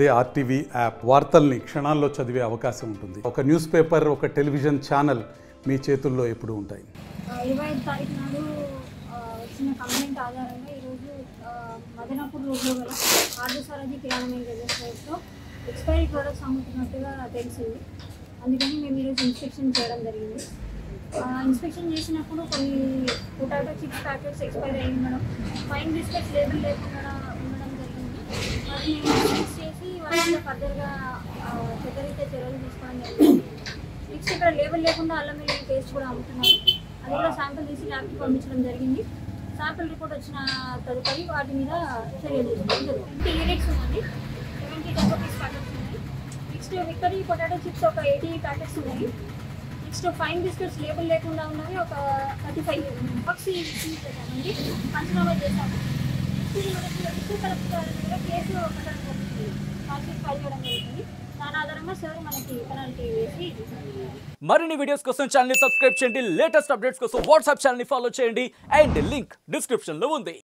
అదే RTV app వార్తల్ని క్షణాల్లో చదివే అవకాశం ఉంటుంది. ఒక న్యూస్ పేపర్, ఒక టెలివిజన్ ఛానల్ మీ చేతుల్లో ఎప్పుడూ ఉంటాయి. 25 తారీఖు నాడు వచ్చిన కంప్లైంట్ ఆధారంగా ఈరోజు మదనాపూర్ రోడ్లో గల ఆర్డసారథి కిరాణా రిజిస్టర్స్లో ఎక్స్పైరీ ప్రొడక్ట్స్ అమ్ముతున్నట్టుగా తెలిసింది. అందుకని మేము ఈరోజు ఇన్స్పెక్షన్ చేయడం జరిగింది. ఇన్స్పెక్షన్ చేసినప్పుడు కొన్ని పొటాటో చిప్స్ ప్యాకెట్స్ ఎక్స్పైర్ అయ్యి ఉండడం, ఫైన్ బిస్కెట్స్ లేబుల్ లేకుండా ఉండడం జరిగింది. వాటిని ఇన్స్పెక్ట్ చేసి వాటి మీద ఫర్దర్గా చట్టరీత్యా చర్యలు తీసుకోవడం జరిగింది. నెక్స్ట్ ఇక్కడ లేబుల్ లేకుండా అల్లం వెల్లుల్లి పేస్ట్ కూడా అమ్ముతున్నారు. అది కూడా శాంపుల్ తీసి ల్యాబ్కి పంపించడం జరిగింది. శాంపుల్ రిపోర్ట్ వచ్చిన తదుపరి వాటి మీద చర్యలు తీసుకోవడం జరుగుతుంది. 20 యూనిట్స్ ఉన్నాయి, 70 టెంపో పీస్ ప్యాకెట్స్ ఉన్నాయి. నెక్స్ట్ విక్టరీ పొటాటో చిప్స్ ఒక 80 ప్యాకెట్స్ ఉన్నాయి. నెక్స్ట్ ఫైన్ బిస్కెట్స్ లేబుల్ లేకుండా ఉన్నవి ఒక 35 బాక్సీ నుండి పంచనామా చేశాము. నెక్స్ట్ కలెక్టర్ కేసు కట్టడం జరుగుతుంది, కాల్షీట్ ఫైల్ చేయడం జరుగుతుంది. దాని ఆధారంగా సార్ మనకి పెనాల్టీ వేసి మరిన్ని వీడియోస్ కోసం ఛానల్ ని సబ్స్క్రైబ్ చేయండి. లేటెస్ట్ అప్డేట్స్ కోసం వాట్సాప్ ఛానల్ ని ఫాలో చేయండి. అండ్ లింక్ డిస్క్రిప్షన్ లో ఉంది.